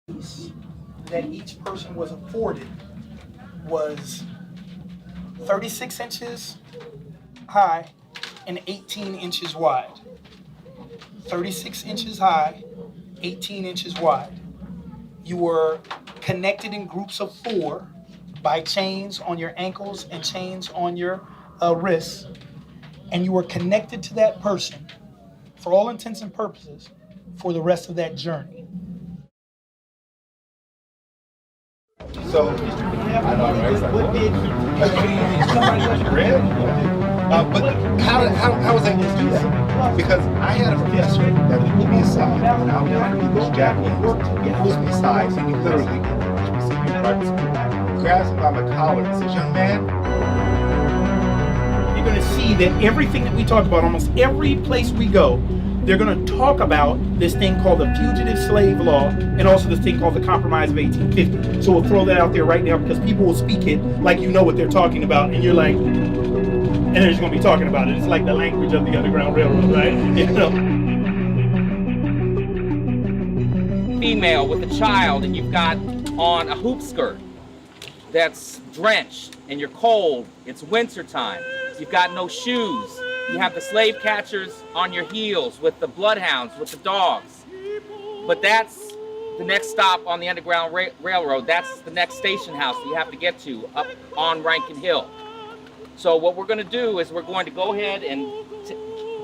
that each person was afforded was 36 inches high and 18 inches wide. 36 inches high, 18 inches wide. You were connected in groups of 4 by chains on your ankles and chains on your wrists, and you were connected to that person for all intents and purposes for the rest of that journey. So, Mr. BVF, what did somebody else read? But how was I able to do that? Because I had a professor that would put me aside, and I'll never forget this Japanese. He pulls me aside, and he literally pushes me in private school, grabs me by my collar, and says, "Young man." You're going to see that everything that we talk about, almost every place we go, they're going to talk about this thing called the Fugitive Slave Law and also this thing called the Compromise of 1850. So we'll throw that out there right now because people will speak it like you know what they're talking about, and you're like, and they're just going to be talking about it. It's like the language of the Underground Railroad, right? You know? Female with a child, and you've got on a hoop skirt that's drenched, and you're cold. It's winter time. You've got no shoes. You have the slave catchers on your heels with the bloodhounds, with the dogs. But that's the next stop on the Underground Railroad. That's the next station house that you have to get to up on Rankin Hill. So what we're going to do is we're going to go ahead and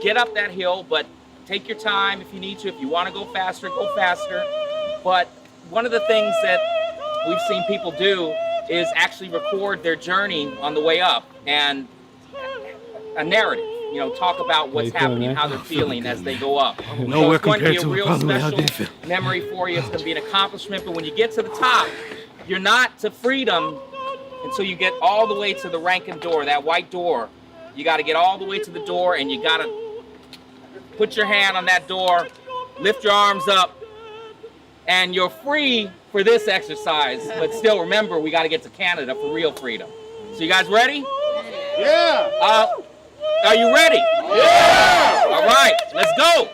get up that hill, but take your time if you need to. If you want to go faster, go faster. But one of the things that we've seen people do is actually record their journey on the way up and a narrative. You know, talk about what's happening, how they're feeling as they go up. So it's going to be a real special memory for you. It's going to be an accomplishment. But when you get to the top, you're not to freedom until you get all the way to the Rankin door, that white door. You got to get all the way to the door, and you got to put your hand on that door, lift your arms up, and you're free for this exercise. But still, remember, we got to get to Canada for real freedom. So you guys ready? Yeah. Are you ready? Yeah! All right, let's go.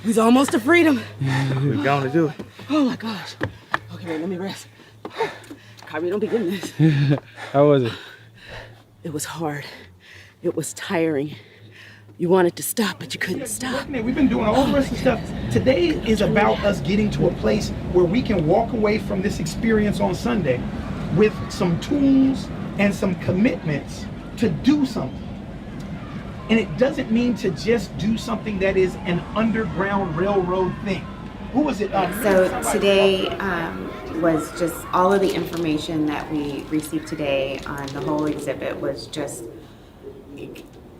We're almost to freedom. We're going to do it. Oh my gosh. Okay, wait, let me rest. Kyrie, don't be getting this. How was it? It was hard. It was tiring. You wanted to stop, but you couldn't stop. Man, we've been doing all the rest of the stuff. Today is about us getting to a place where we can walk away from this experience on Sunday with some tools and some commitments to do something. And it doesn't mean to just do something that is an Underground Railroad thing. Who was it? So today was just all of the information that we received today on the whole exhibit was just,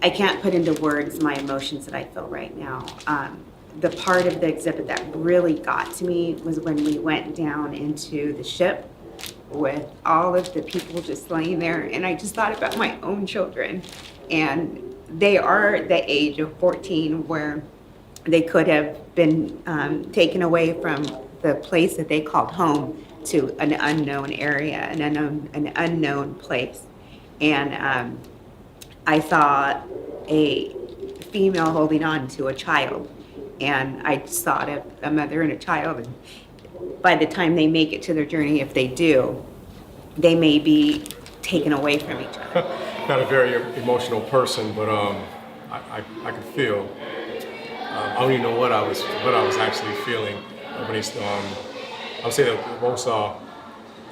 I can't put into words my emotions that I feel right now. The part of the exhibit that really got to me was when we went down into the ship with all of the people just laying there, and I just thought about my own children, and they are the age of 14 where they could have been taken away from the place that they called home to an unknown area, an unknown place. And I saw a female holding on to a child, and I just thought of a mother and a child. And by the time they make it to their journey, if they do, they may be taken away from each other. Not a very emotional person, but I could feel. I don't even know what I was actually feeling when I would say the most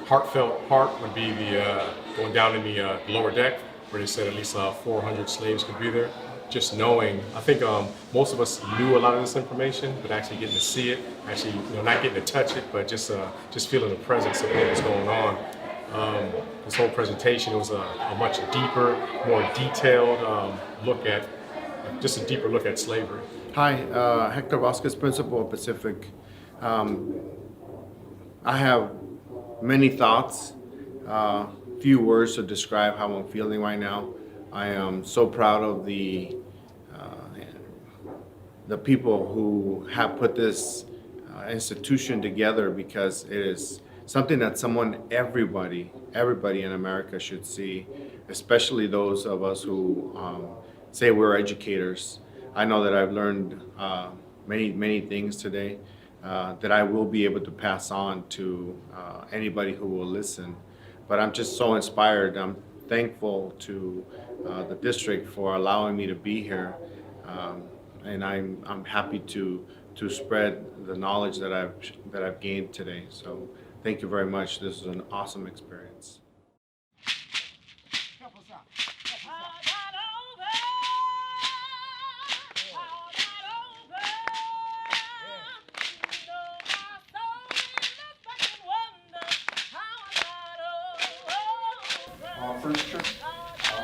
heartfelt part would be the going down in the lower deck, where they said at least 400 slaves could be there. Just knowing, I think most of us knew a lot of this information, but actually getting to see it, actually not getting to touch it, but just feeling the presence of what was going on. This whole presentation, it was a much deeper, more detailed look at, just a deeper look at slavery. Hi, Hector Vasquez, Principal of Pacific. I have many thoughts, few words to describe how I'm feeling right now. I am so proud of the people who have put this institution together, because it is something that everybody in America should see, especially those of us who say we're educators. I know that I've learned many things today that I will be able to pass on to anybody who will listen. But I'm just so inspired. I'm thankful to the district for allowing me to be here, and I'm happy to spread the knowledge that I've gained today. So thank you very much. This is an awesome experience. First Church.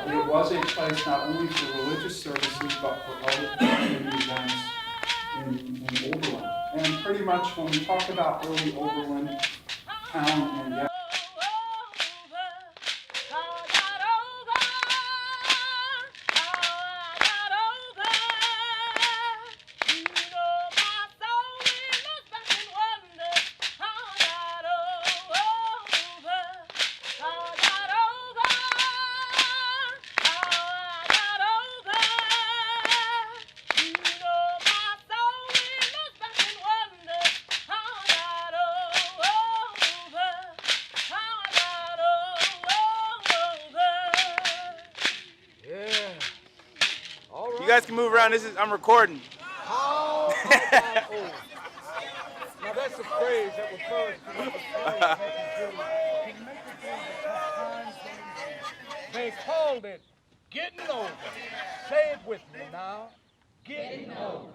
It was a place not only for religious services, but for other community events in Oberlin. And pretty much when we talk about early Oberlin town and You guys can move around. I'm recording. How about old? Now that's a phrase that refers to they called it getting over. Say it with me now. Getting over.